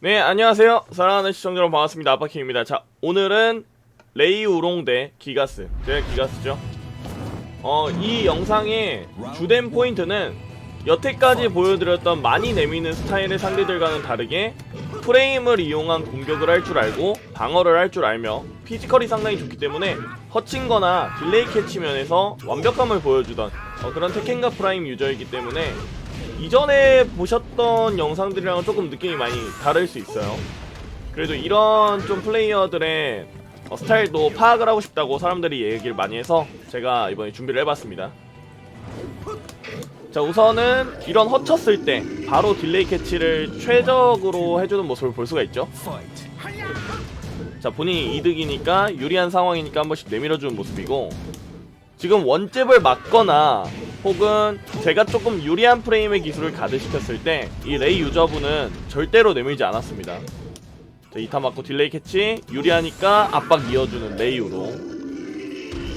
네, 안녕하세요. 사랑하는 시청자 여러분 반갑습니다. 아빠킹입니다. 자, 오늘은 레이 우롱 대 기가스. 제가 기가스죠. 이 영상의 주된 포인트는 여태까지 보여드렸던 많이 내미는 스타일의 상대들과는 다르게 프레임을 이용한 공격을 할 줄 알고 방어를 할 줄 알며 피지컬이 상당히 좋기 때문에 허칭거나 딜레이 캐치 면에서 완벽함을 보여주던 그런 테켄과 프라임 유저이기 때문에 이전에 보셨던 영상들이랑은 조금 느낌이 많이 다를 수 있어요. 그래도 이런 좀 플레이어들의 스타일도 파악을 하고 싶다고 사람들이 얘기를 많이 해서 제가 이번에 준비를 해봤습니다. 자, 우선은 이런 허쳤을 때 바로 딜레이 캐치를 최적으로 해주는 모습을 볼 수가 있죠. 자, 본인이 이득이니까 유리한 상황이니까 한 번씩 내밀어주는 모습이고, 지금 원잽을 맞거나 혹은 제가 조금 유리한 프레임의 기술을 가드시켰을 때 이 레이 유저분은 절대로 내밀지 않았습니다. 자, 2타 맞고 딜레이 캐치 유리하니까 압박 이어주는 레이우로.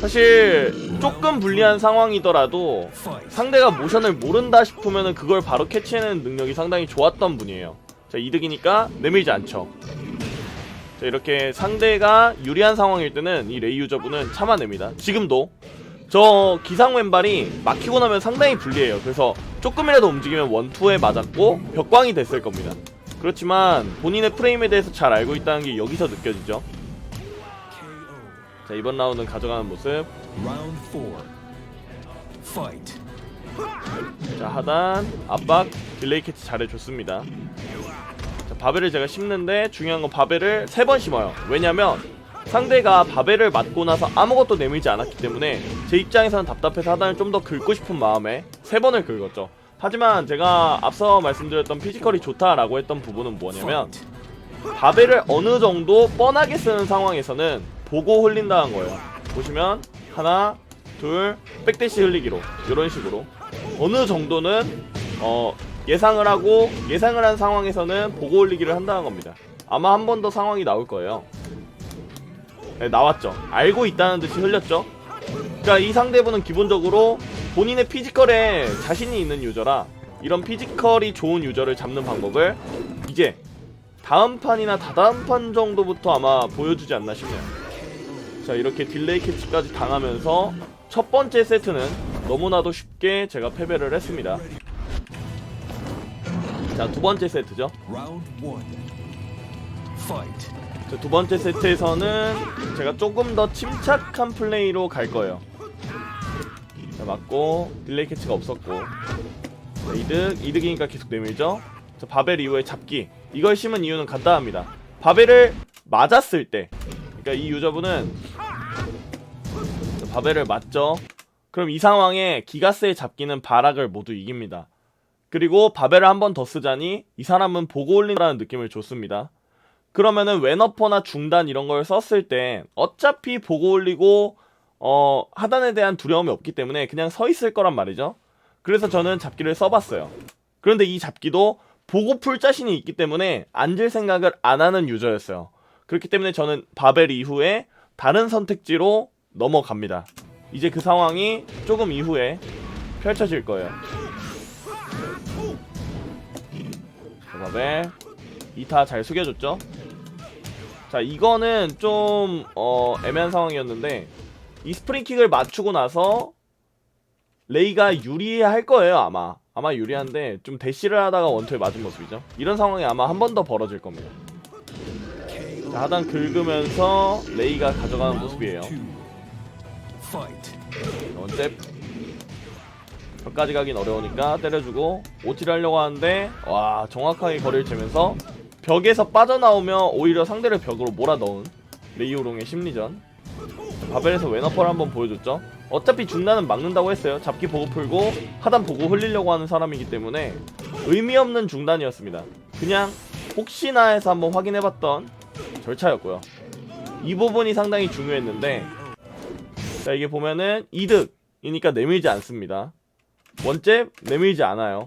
사실 조금 불리한 상황이더라도 상대가 모션을 모른다 싶으면 그걸 바로 캐치하는 능력이 상당히 좋았던 분이에요. 자, 이득이니까 내밀지 않죠. 자, 이렇게 상대가 유리한 상황일 때는 이 레이 유저분은 참아냅니다. 지금도 저 기상 왼발이 막히고 나면 상당히 불리해요. 그래서 조금이라도 움직이면 원투에 맞았고 벽광이 됐을 겁니다. 그렇지만 본인의 프레임에 대해서 잘 알고 있다는 게 여기서 느껴지죠. 자, 이번 라운드는 가져가는 모습. 자, 하단 압박 딜레이 캐치 잘해줬습니다. 자, 바벨을 제가 심는데 중요한 건 바벨을 3번 심어요. 왜냐면 상대가 바벨을 맞고 나서 아무것도 내밀지 않았기 때문에 제 입장에서는 답답해서 하단을 좀 더 긁고 싶은 마음에 3번을 긁었죠. 하지만 제가 앞서 말씀드렸던 피지컬이 좋다라고 했던 부분은 뭐냐면 바벨을 어느 정도 뻔하게 쓰는 상황에서는 보고 흘린다는 거예요. 보시면 하나, 둘, 백대시 흘리기로 이런 식으로 어느 정도는 예상을 하고 예상을 한 상황에서는 보고 흘리기를 한다는 겁니다. 아마 한 번 더 상황이 나올 거예요. 네, 나왔죠. 알고 있다는 듯이 흘렸죠. 그러니까 이 상대분은 기본적으로 본인의 피지컬에 자신이 있는 유저라 이런 피지컬이 좋은 유저를 잡는 방법을 이제 다음 판이나 다다음 판 정도부터 아마 보여주지 않나 싶네요. 자, 이렇게 딜레이 캐치까지 당하면서 첫 번째 세트는 너무나도 쉽게 제가 패배를 했습니다. 자, 두 번째 세트죠. 자, 두 번째 세트에서는 제가 조금 더 침착한 플레이로 갈 거예요. 자, 맞고 딜레이 캐치가 없었고. 자, 이득이니까 계속 내밀죠. 자, 바벨 이후에 잡기. 이걸 심은 이유는 간단합니다. 바벨을 맞았을 때, 그러니까 이 유저분은 자, 바벨을 맞죠. 그럼 이 상황에 기가스의 잡기는 바락을 모두 이깁니다. 그리고 바벨을 한 번 더 쓰자니 이 사람은 보고 올린다는 느낌을 줬습니다. 그러면은 왼어퍼나 중단 이런 걸 썼을 때 어차피 보고 올리고 하단에 대한 두려움이 없기 때문에 그냥 서 있을 거란 말이죠. 그래서 저는 잡기를 써봤어요. 그런데 이 잡기도 보고 풀 자신이 있기 때문에 앉을 생각을 안 하는 유저였어요. 그렇기 때문에 저는 바벨 이후에 다른 선택지로 넘어갑니다. 이제 그 상황이 조금 이후에 펼쳐질 거예요. 자, 바벨 2타 잘 숙여줬죠. 자, 이거는 좀 애매한 상황이었는데 이 스프링킥을 맞추고 나서 레이가 유리할 거예요. 아마 유리한데 좀 대시를 하다가 원투에 맞은 모습이죠. 이런 상황이 아마 한 번 더 벌어질 겁니다. 자, 하단 긁으면서 레이가 가져가는 모습이에요. 원잽 벽까지 가긴 어려우니까 때려주고 오티를 하려고 하는데 와, 정확하게 거리를 재면서 벽에서 빠져나오며 오히려 상대를 벽으로 몰아넣은 레이우롱의 심리전. 바벨에서 왼어퍼를 한번 보여줬죠. 어차피 중단은 막는다고 했어요. 잡기 보고 풀고 하단 보고 흘리려고 하는 사람이기 때문에 의미없는 중단이었습니다. 그냥 혹시나 해서 한번 확인해봤던 절차였고요. 이 부분이 상당히 중요했는데, 자, 이게 보면은 이득이니까 내밀지 않습니다. 원잽 내밀지 않아요.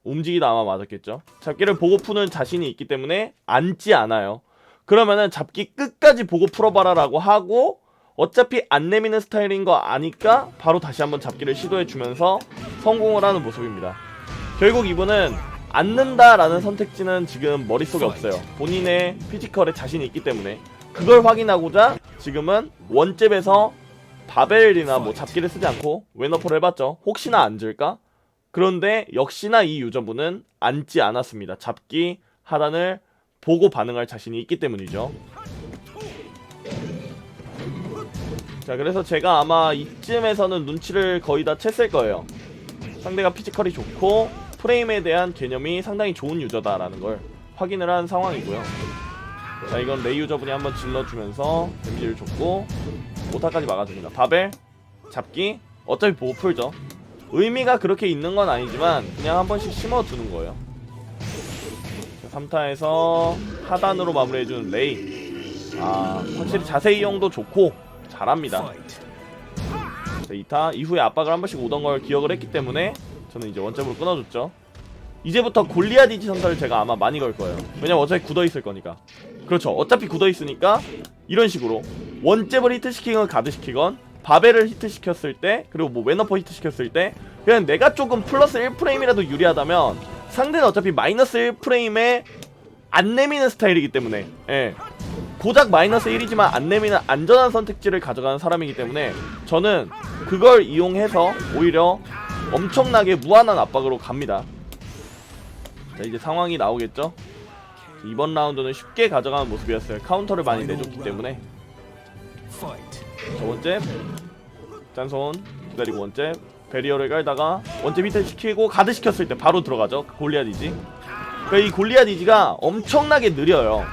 움직이다 아마 맞았겠죠. 잡기를 보고 푸는 자신이 있기 때문에 앉지 않아요. 그러면은 잡기 끝까지 보고 풀어봐라 라고 하고 어차피 안 내미는 스타일인 거 아니까 바로 다시 한번 잡기를 시도해주면서 성공을 하는 모습입니다. 결국 이분은 앉는다라는 선택지는 지금 머릿속에 없어요. 본인의 피지컬에 자신이 있기 때문에 그걸 확인하고자 지금은 원잽에서 바벨이나 뭐 잡기를 쓰지 않고 웨너포를 해봤죠. 혹시나 앉을까? 그런데 역시나 이 유저분은 앉지 않았습니다. 잡기 하단을 보고 반응할 자신이 있기 때문이죠. 자, 그래서 제가 아마 이쯤에서는 눈치를 거의 다 챘을 거예요. 상대가 피지컬이 좋고 프레임에 대한 개념이 상당히 좋은 유저다라는 걸 확인을 한 상황이고요. 자, 이건 레이 유저분이 한번 질러주면서 데미지를 줬고 오타까지 막아줍니다. 바벨, 잡기, 어차피 보고 풀죠. 의미가 그렇게 있는 건 아니지만 그냥 한 번씩 심어두는 거예요. 3타에서 하단으로 마무리해주는 레이. 확실히 자세 이용도 좋고 잘합니다. 자, 2타 이후에 압박을 한 번씩 오던 걸 기억을 했기 때문에 저는 이제 원잽으로 끊어줬죠. 이제부터 골리앗 이지 선사를 제가 아마 많이 걸 거예요. 왜냐면 어차피 굳어있을 거니까. 그렇죠. 어차피 굳어있으니까 이런 식으로 원잽을 히트시키건 가드시키건 바벨을 히트시켰을 때 그리고 뭐 웨너퍼 히트시켰을 때 그냥 내가 조금 플러스 1프레임이라도 유리하다면 상대는 어차피 마이너스 1프레임에 안 내미는 스타일이기 때문에 고작 마이너스 1이지만 안 내미는 안전한 선택지를 가져가는 사람이기 때문에 저는 그걸 이용해서 오히려 엄청나게 무한한 압박으로 갑니다. 자, 이제 상황이 나오겠죠. 이번 라운드는 쉽게 가져가는 모습이었어요. 카운터를 많이 내줬기 때문에. 자, 원잽 짠손 기다리고 원잽 베리어를 깔다가 원잽 히트 시키고 가드 시켰을 때 바로 들어가죠. 골리앗 이지. 그러니까 이 골리앗 이지가 엄청나게 느려요.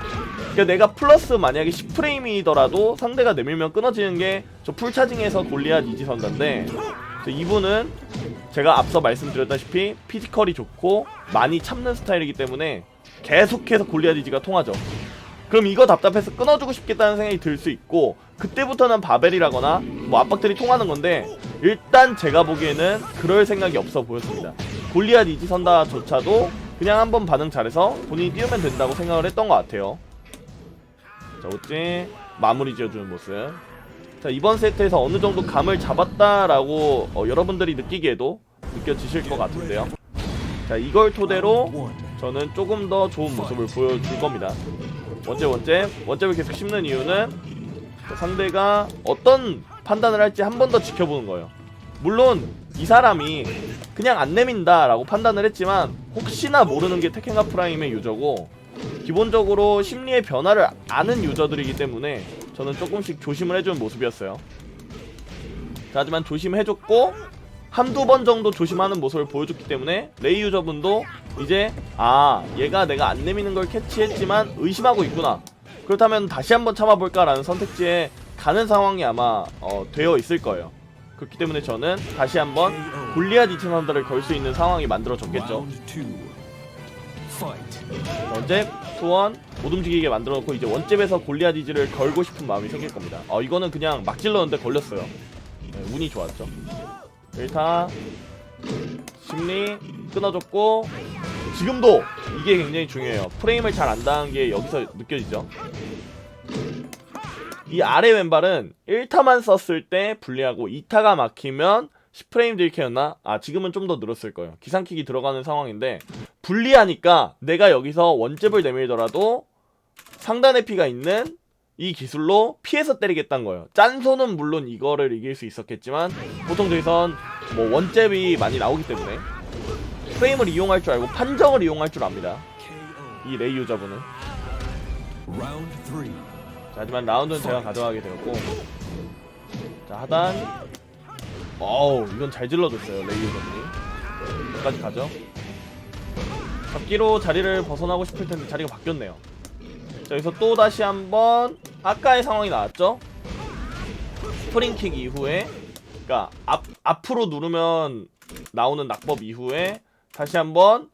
그러니까 내가 플러스 만약에 10프레임이더라도 상대가 내밀면 끊어지는 게 저 풀차징에서 골리앗 이지 선다인데 이분은 제가 앞서 말씀드렸다시피 피지컬이 좋고 많이 참는 스타일이기 때문에 계속해서 골리앗 이지가 통하죠. 그럼 이거 답답해서 끊어주고 싶겠다는 생각이 들 수 있고 그때부터는 바벨이라거나 뭐 압박들이 통하는 건데 일단 제가 보기에는 그럴 생각이 없어 보였습니다. 골리앗 이지 선다조차도 그냥 한번 반응 잘해서 본인이 띄우면 된다고 생각을 했던 것 같아요. 자, 어찌 마무리 지어주는 모습. 자, 이번 세트에서 어느 정도 감을 잡았다라고 여러분들이 느끼기에도 느껴지실 것 같은데요. 자, 이걸 토대로 저는 조금 더 좋은 모습을 보여줄 겁니다. 원잽을 계속 씹는 이유는 상대가 어떤 판단을 할지 한 번 더 지켜보는 거예요. 물론 이 사람이 그냥 안 내민다 라고 판단을 했지만 혹시나 모르는 게 테켄과 프라임의 유저고 기본적으로 심리의 변화를 아는 유저들이기 때문에 저는 조금씩 조심을 해주는 모습이었어요. 자, 하지만 조심해줬고 한두 번 정도 조심하는 모습을 보여줬기 때문에 레이 유저분도 이제 얘가 내가 안 내미는 걸 캐치했지만 의심하고 있구나, 그렇다면 다시 한번 참아볼까 라는 선택지에 가는 상황이 아마 되어 있을 거예요. 그렇기 때문에 저는 다시 한번 골리앗 이지 선사를 걸 수 있는 상황이 만들어졌겠죠. 원잽, 투원 못 움직이게 만들어놓고 이제 원잽에서 골리앗 이지를 걸고 싶은 마음이 생길 겁니다. 이거는 그냥 막 질렀는데 걸렸어요. 운이 좋았죠. 1타 심리 끊어줬고 지금도 이게 굉장히 중요해요. 프레임을 잘 안다는 게 여기서 느껴지죠. 이 아래 왼발은 1타만 썼을 때 불리하고 2타가 막히면 10프레임 딜캐였나? 지금은 좀 더 늘었을 거예요. 기상킥이 들어가는 상황인데 불리하니까 내가 여기서 원잽을 내밀더라도 상단의 피가 있는 이 기술로 피해서 때리겠다는 거예요. 짠손은 물론 이거를 이길 수 있었겠지만 보통 저기선 뭐 원잽이 많이 나오기 때문에 프레임을 이용할 줄 알고 판정을 이용할 줄 압니다. 이 레이 유저분은. 자, 하지만 라운드는 제가 가져가게 되었고, 자, 하단 이건 잘 질러줬어요. 레이 유저분이. 여기까지 가죠. 잡기로 자리를 벗어나고 싶을 텐데 자리가 바뀌었네요. 자, 여기서 또 다시 한번 아까의 상황이 나왔죠. 스프링킥 이후에, 그러니까 앞으로 누르면 나오는 낙법 이후에 다시 한번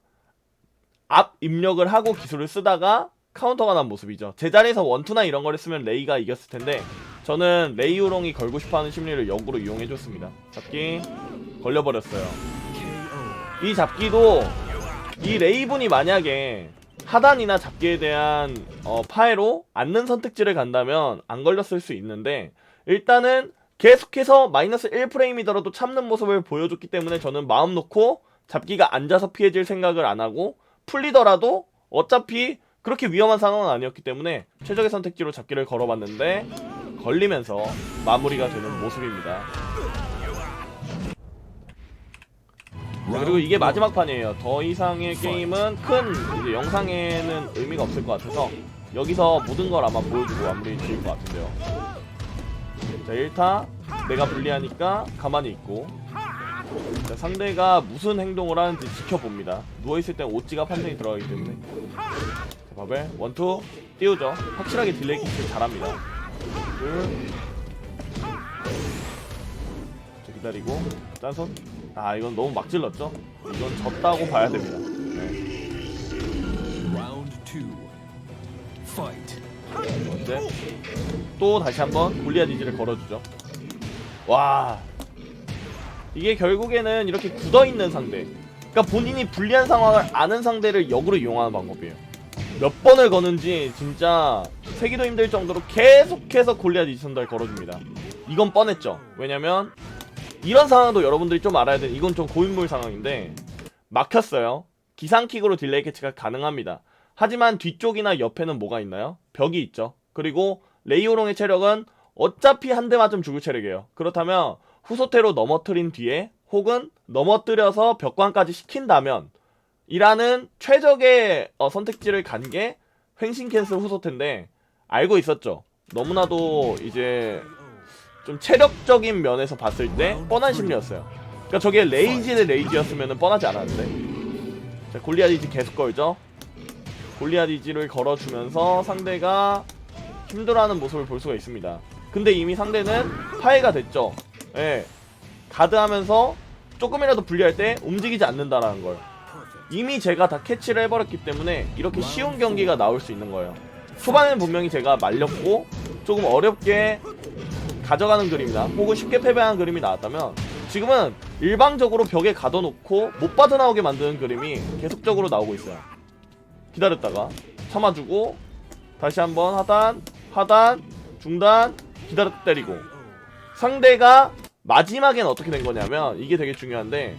앞 입력을 하고 기술을 쓰다가 카운터가 난 모습이죠. 제자리에서 원투나 이런 걸 했으면 레이가 이겼을 텐데 저는 레이 우롱이 걸고 싶어하는 심리를 역으로 이용해줬습니다. 잡기 걸려버렸어요. 이 잡기도 이 레이분이 만약에 하단이나 잡기에 대한 파해로 앉는 선택지를 간다면 안 걸렸을 수 있는데 일단은 계속해서 마이너스 1프레임이더라도 참는 모습을 보여줬기 때문에 저는 마음 놓고 잡기가 앉아서 피해질 생각을 안 하고 풀리더라도 어차피 그렇게 위험한 상황은 아니었기 때문에 최적의 선택지로 잡기를 걸어봤는데 걸리면서 마무리가 되는 모습입니다. 그리고 이게 마지막 판이에요. 더 이상의 게임은 큰 이제 영상에는 의미가 없을 것 같아서 여기서 모든 걸 아마 보여주고 마무리 지을 것 같은데요. 자, 1타 내가 불리하니까 가만히 있고, 자, 상대가 무슨 행동을 하는지 지켜봅니다. 누워있을 땐 오찌가 판정이 들어가기 때문에. 자, 바벨 1, 2 띄우죠. 확실하게 딜레이 킥을 잘합니다. 둘. 자, 기다리고 짠손. 아, 이건 너무 막 질렀죠? 이건 졌다고 봐야 됩니다. 번째 또 다시 한번 골리앗 이지를 걸어주죠. 와, 이게 결국에는 이렇게 굳어있는 상대, 그러니까 본인이 불리한 상황을 아는 상대를 역으로 이용하는 방법이에요. 몇 번을 거는지 진짜 세기도 힘들 정도로 계속해서 골리앗 이지 선달 걸어줍니다. 이건 뻔했죠. 왜냐면 이런 상황도 여러분들이 좀 알아야 돼. 이건 좀 고인물 상황인데 막혔어요. 기상킥으로 딜레이 캐치가 가능합니다. 하지만 뒤쪽이나 옆에는 뭐가 있나요? 벽이 있죠. 그리고 레이오롱의 체력은 어차피 한 대 맞으면 죽을 체력이에요. 그렇다면 후소태로 넘어뜨린 뒤에 혹은 넘어뜨려서 벽관까지 시킨다면 이라는 최적의 선택지를 간 게 횡신 캔슬 후소태인데 알고 있었죠. 너무나도 이제 좀 체력적인 면에서 봤을 때 뻔한 심리였어요. 그러니까 저게 레이지 대 레이지였으면 뻔하지 않았는데. 자, 골리앗 이지 계속 걸죠. 골리앗 이지를 걸어주면서 상대가 힘들어하는 모습을 볼 수가 있습니다. 근데 이미 상대는 파해가 됐죠. 예, 가드하면서 조금이라도 불리할 때 움직이지 않는다라는 걸 이미 제가 다 캐치를 해버렸기 때문에 이렇게 쉬운 경기가 나올 수 있는 거예요. 초반에는 분명히 제가 말렸고 조금 어렵게 가져가는 그림이나 혹은 쉽게 패배하는 그림이 나왔다면 지금은 일방적으로 벽에 가둬놓고 못 빠져나오게 만드는 그림이 계속적으로 나오고 있어요. 기다렸다가 참아주고 다시 한번 하단 중단 기다렸다 때리고. 상대가 마지막엔 어떻게 된 거냐면 이게 되게 중요한데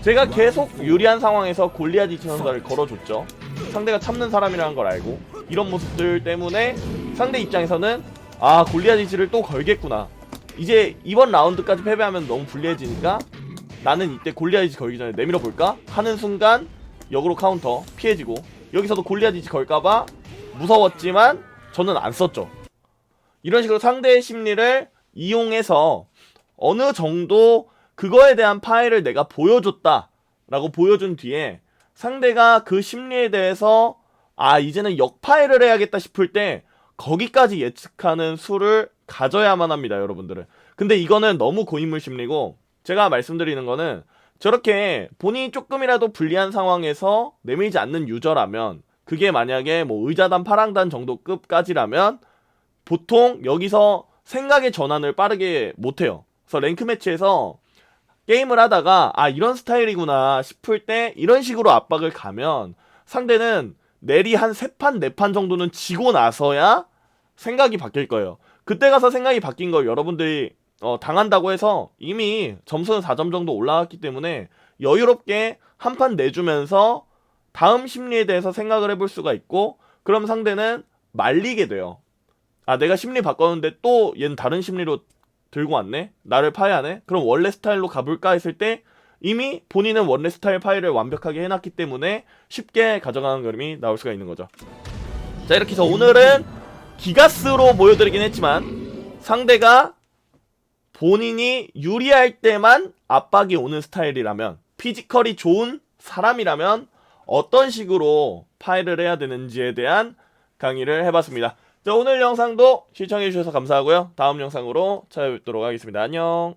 제가 계속 유리한 상황에서 골리앗 이지 선사를 걸어줬죠. 상대가 참는 사람이라는 걸 알고 이런 모습들 때문에 상대 입장에서는 아, 골리앗 이지를 또 걸겠구나. 이제 이번 라운드까지 패배하면 너무 불리해지니까 나는 이때 골리앗 이지 걸기 전에 내밀어 볼까? 하는 순간 역으로 카운터 피해지고 여기서도 골리앗 이지 걸까봐 무서웠지만 저는 안 썼죠. 이런 식으로 상대의 심리를 이용해서 어느 정도 그거에 대한 파해를 내가 보여줬다 라고 보여준 뒤에 상대가 그 심리에 대해서 아, 이제는 역파해를 해야겠다 싶을 때 거기까지 예측하는 수를 가져야만 합니다, 여러분들은. 근데 이거는 너무 고인물 심리고 제가 말씀드리는 거는 저렇게 본인이 조금이라도 불리한 상황에서 내밀지 않는 유저라면 그게 만약에 뭐 의자단 파랑단 정도 급까지라면 보통 여기서 생각의 전환을 빠르게 못해요. 그래서 랭크 매치에서 게임을 하다가 아, 이런 스타일이구나 싶을 때 이런 식으로 압박을 가면 상대는 내리 한 3판 4판 정도는 지고 나서야 생각이 바뀔 거예요. 그때 가서 생각이 바뀐 걸 여러분들이 당한다고 해서 이미 점수는 4점 정도 올라갔기 때문에 여유롭게 한 판 내주면서 다음 심리에 대해서 생각을 해볼 수가 있고 그럼 상대는 말리게 돼요. 아, 내가 심리 바꿨는데 또 얘는 다른 심리로 들고 왔네? 나를 파해하네? 그럼 원래 스타일로 가볼까 했을 때 이미 본인은 원래 스타일 파일을 완벽하게 해놨기 때문에 쉽게 가져가는 그림이 나올 수가 있는 거죠. 자, 이렇게 해서 오늘은 기가스로 보여드리긴 했지만 상대가 본인이 유리할 때만 압박이 오는 스타일이라면 피지컬이 좋은 사람이라면 어떤 식으로 파일을 해야 되는지에 대한 강의를 해봤습니다. 자, 오늘 영상도 시청해주셔서 감사하고요. 다음 영상으로 찾아뵙도록 하겠습니다. 안녕.